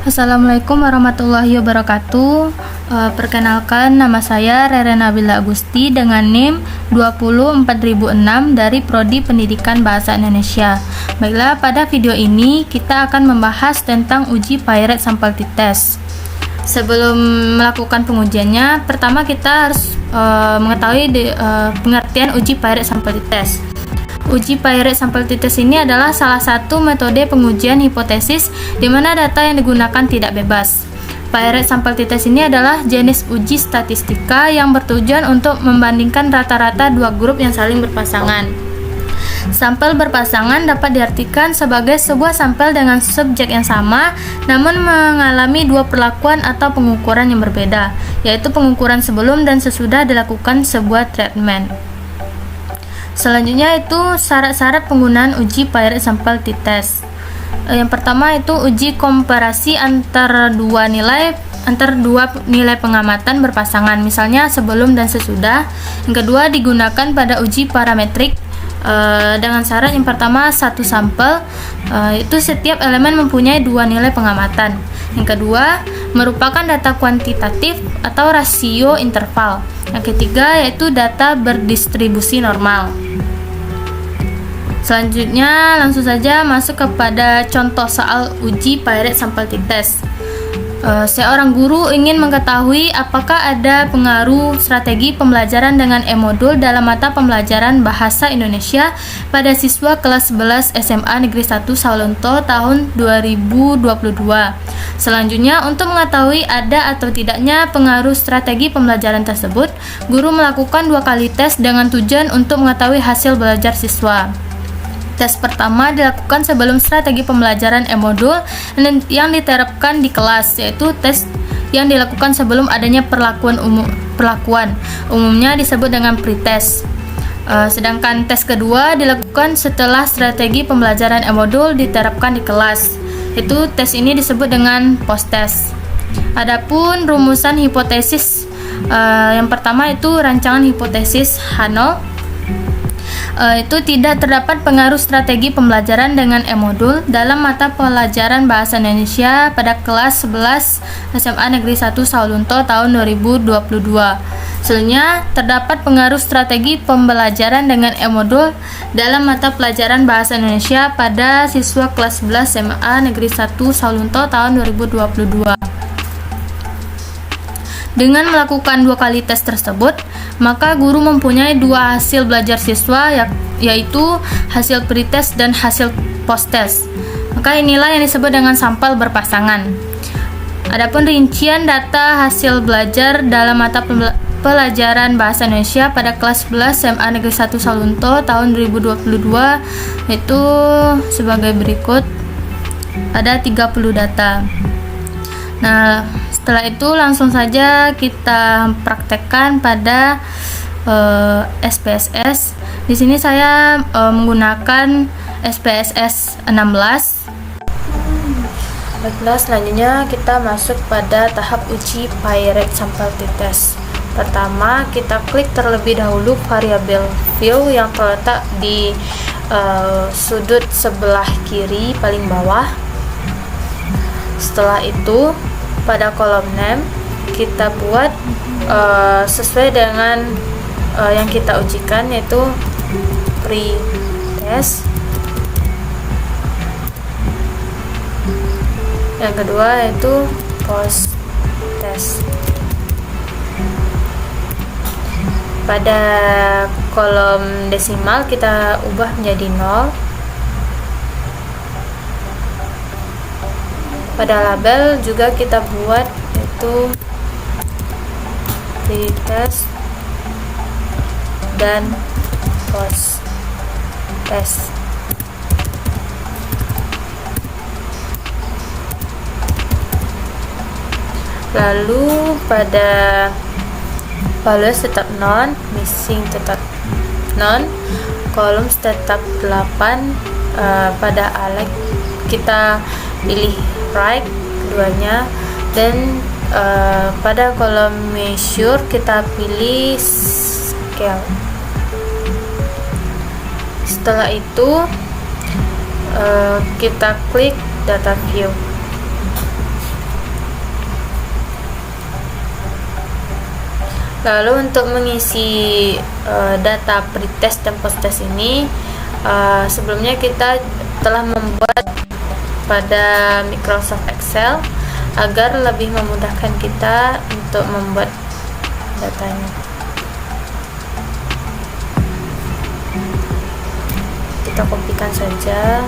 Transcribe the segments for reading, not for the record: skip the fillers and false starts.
Assalamualaikum warahmatullahi wabarakatuh. Perkenalkan, nama saya Rere Nabila Agusti dengan NIM 204.006 dari Prodi Pendidikan Bahasa Indonesia. Baiklah, pada video ini kita akan membahas tentang uji Pirate Sampling Test. Sebelum melakukan pengujiannya, pertama kita harus mengetahui pengertian uji Pirate Sampling Test. Uji Pirate Sampling Test ini adalah salah satu metode pengujian hipotesis di mana data yang digunakan tidak bebas. Pirate Sampling Test ini adalah jenis uji statistika yang bertujuan untuk membandingkan rata-rata dua grup yang saling berpasangan. Sampel berpasangan dapat diartikan sebagai sebuah sampel dengan subjek yang sama namun mengalami dua perlakuan atau pengukuran yang berbeda, yaitu pengukuran sebelum dan sesudah dilakukan sebuah treatment. Selanjutnya itu syarat-syarat penggunaan uji Pirate Sampling Test. Yang pertama itu uji komparasi antar dua nilai pengamatan berpasangan, misalnya sebelum dan sesudah. Yang kedua, digunakan pada uji parametrik dengan syarat yang pertama satu sampel, itu setiap elemen mempunyai dua nilai pengamatan. Yang kedua, merupakan data kuantitatif atau rasio interval. Yang ketiga yaitu data berdistribusi normal. Selanjutnya langsung saja masuk kepada contoh soal uji Pirate Sampling Test. Seorang guru ingin mengetahui apakah ada pengaruh strategi pembelajaran dengan e-modul dalam mata pembelajaran Bahasa Indonesia pada siswa kelas 11 SMA Negeri 1 Sawalunto tahun 2022. Selanjutnya, untuk mengetahui ada atau tidaknya pengaruh strategi pembelajaran tersebut, guru melakukan 2 kali tes dengan tujuan untuk mengetahui hasil belajar siswa. Tes pertama dilakukan sebelum strategi pembelajaran e-modul yang diterapkan di kelas, yaitu tes yang dilakukan sebelum adanya perlakuan umumnya disebut dengan pretest. Sedangkan tes kedua dilakukan setelah strategi pembelajaran e-modul diterapkan di kelas, itu tes ini disebut dengan post-test. Adapun rumusan hipotesis, yang pertama itu rancangan hipotesis Hanel. Itu tidak terdapat pengaruh strategi pembelajaran dengan e-modul dalam mata pelajaran Bahasa Indonesia pada kelas 11 SMA Negeri 1 Sawalunto tahun 2022. Selanjutnya, terdapat pengaruh strategi pembelajaran dengan e-modul dalam mata pelajaran Bahasa Indonesia pada siswa kelas 11 SMA Negeri 1 Sawalunto tahun 2022. Dengan melakukan 2 kali tes tersebut, maka guru mempunyai 2 hasil belajar siswa, yaitu hasil pretest dan hasil post-test. Maka inilah yang disebut dengan sampel berpasangan. Adapun rincian data hasil belajar dalam mata pelajaran Bahasa Indonesia pada kelas 11 SMA Negeri 1 Sawalunto tahun 2022 itu sebagai berikut. Ada 30 data. Nah, setelah itu langsung saja kita praktekkan pada SPSS. Di sini saya menggunakan SPSS 16. Baiklah, selanjutnya kita masuk pada tahap uji Pirate Sampling Test. Pertama, kita klik terlebih dahulu variabel view yang terletak di sudut sebelah kiri paling bawah. Setelah itu pada kolom name kita buat sesuai dengan yang kita ujikan, yaitu pre-test. Yang kedua yaitu post-test. Pada kolom desimal kita ubah menjadi 0. Pada label juga kita buat yaitu pre-test dan post-test. Lalu pada values tetap non, missing tetap non, columns tetap 8. Pada Alex kita pilih right keduanya, dan pada kolom measure kita pilih scale. Setelah itu kita klik data view. Lalu untuk mengisi data pretest dan posttest ini, sebelumnya kita telah membuat pada Microsoft Excel agar lebih memudahkan kita untuk membuat datanya. Kita kopikan saja.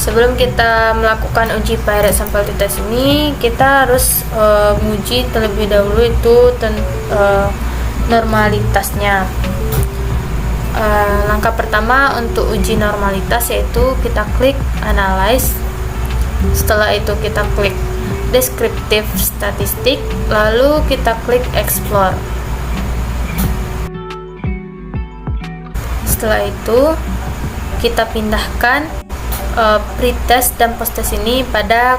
Sebelum kita melakukan uji Pirate Sample Test ini, kita harus menguji terlebih dahulu itu normalitasnya. Langkah pertama untuk uji normalitas yaitu kita klik Analyze. Setelah itu kita klik Descriptive Statistic, lalu kita klik Explore. Setelah itu kita pindahkan pretest dan posttest ini pada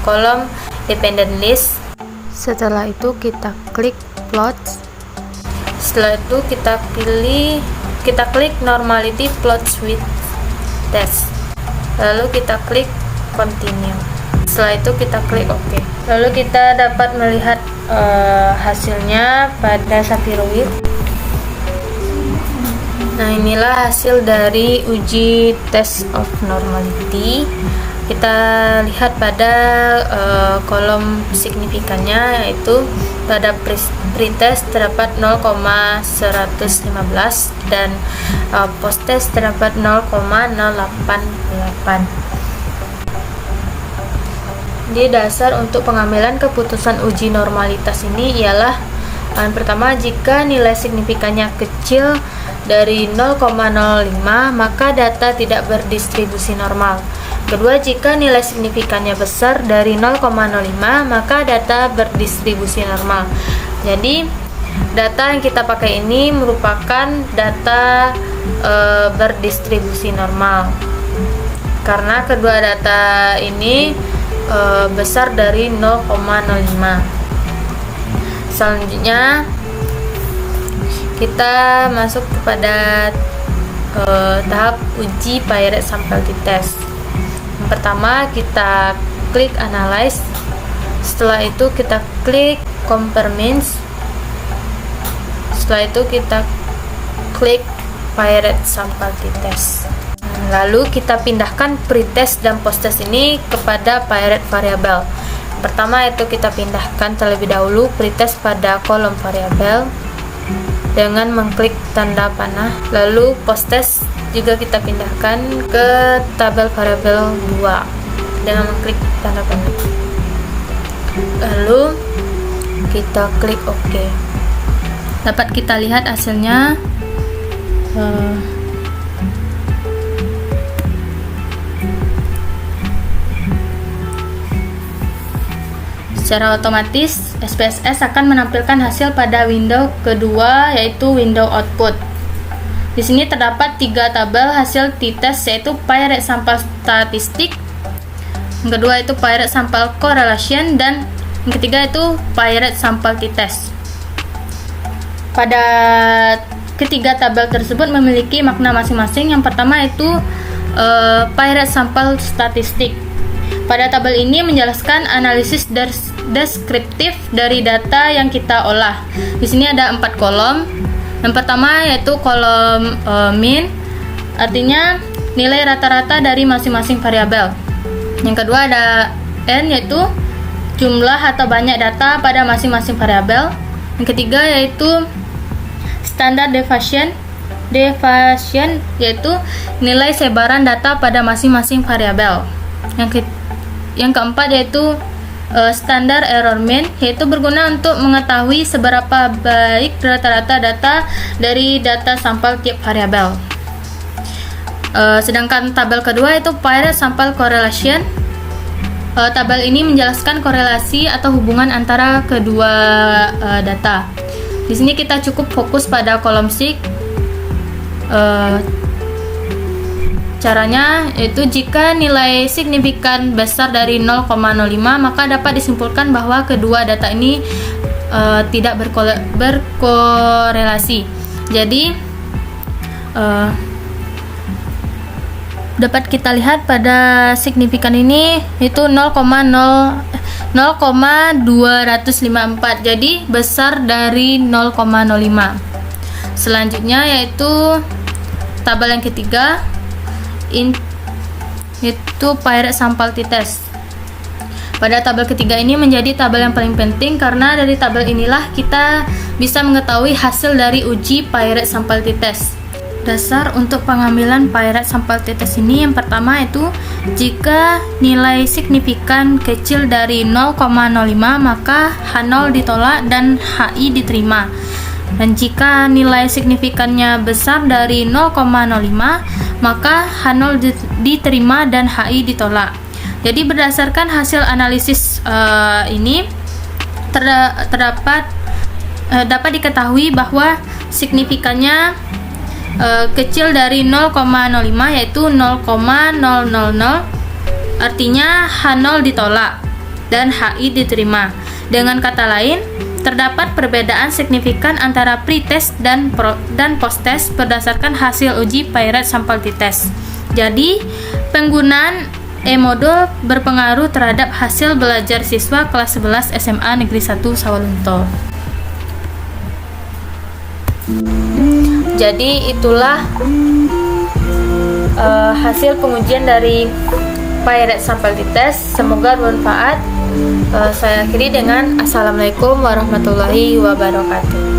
kolom dependent list. Setelah itu kita klik plots. Setelah itu kita klik normality plots with test. Lalu kita klik continue. Setelah itu kita klik OK. Lalu kita dapat melihat hasilnya pada Sapiroid. Nah, inilah hasil dari uji test of normality. Kita lihat pada kolom signifikannya, yaitu pada pretest terdapat 0,115 dan posttest terdapat 0,088. Di dasar untuk pengambilan keputusan uji normalitas ini ialah yang pertama, jika nilai signifikannya kecil dari 0,05 maka data tidak berdistribusi normal. Kedua, jika nilai signifikannya besar dari 0,05 maka data berdistribusi normal. Jadi data yang kita pakai ini merupakan data berdistribusi normal karena kedua data ini besar dari 0,05. Selanjutnya kita masuk kepada tahap uji Pirate Sample Test. Yang pertama kita klik Analyze. Setelah itu kita klik Compare Means. Setelah itu kita klik Pirate Sample Test. Lalu kita pindahkan pretest dan posttest ini kepada Pirate Variable. Pertama itu kita pindahkan terlebih dahulu pretest pada kolom variabel dengan mengklik tanda panah. Lalu posttest juga kita pindahkan ke tabel variabel 2 dengan mengklik tanda panah. Lalu kita klik OK. Dapat kita lihat hasilnya. Secara otomatis SPSS akan menampilkan hasil pada window kedua, yaitu window output. Di sini terdapat 3 tabel hasil t-test, yaitu pie-rate sampel statistik, yang kedua itu pie-rate sampel correlation, dan yang ketiga itu pie-rate sampel t-test. Pada ketiga tabel tersebut memiliki makna masing-masing. Yang pertama itu pie-rate sampel statistik. Pada tabel ini menjelaskan analisis deskriptif dari data yang kita olah. Di sini ada 4 kolom. Yang pertama yaitu kolom mean, artinya nilai rata-rata dari masing-masing variabel. Yang kedua ada n, yaitu jumlah atau banyak data pada masing-masing variabel. Yang ketiga yaitu standard deviation, yaitu nilai sebaran data pada masing-masing variabel. Yang keempat yaitu standar error mean, yaitu berguna untuk mengetahui seberapa baik rata-rata data dari data sampel tiap variabel. Sedangkan tabel kedua itu pie-rate sampel correlation. Tabel ini menjelaskan korelasi atau hubungan antara kedua data. Di sini kita cukup fokus pada kolom sig. Caranya yaitu jika nilai signifikan besar dari 0,05 maka dapat disimpulkan bahwa kedua data ini tidak berkorelasi. Jadi dapat kita lihat pada signifikan ini itu 0,254, jadi besar dari 0,05. Selanjutnya yaitu tabel yang ketiga, itu pie-rate sampel t-test. Pada tabel ketiga ini menjadi tabel yang paling penting karena dari tabel inilah kita bisa mengetahui hasil dari uji pie-rate sampel t-test. Dasar untuk pengambilan pie-rate sampel t-test ini yang pertama itu jika nilai signifikan kecil dari 0,05 maka H0 ditolak dan HI diterima. Dan jika nilai signifikannya besar dari 0,05 maka H0 diterima dan HI ditolak. Jadi berdasarkan hasil analisis ini dapat diketahui bahwa signifikannya kecil dari 0,05 yaitu 0,000, artinya H0 ditolak dan HI diterima. Dengan kata lain, terdapat perbedaan signifikan antara pre-test dan post-test berdasarkan hasil uji pie-rate sampel t-test. Jadi, penggunaan e-modul berpengaruh terhadap hasil belajar siswa kelas 11 SMA Negeri 1 Sawalunto. Jadi, itulah hasil pengujian dari pie-rate sampel t-test. Semoga bermanfaat. Saya akhiri dengan Assalamualaikum warahmatullahi wabarakatuh.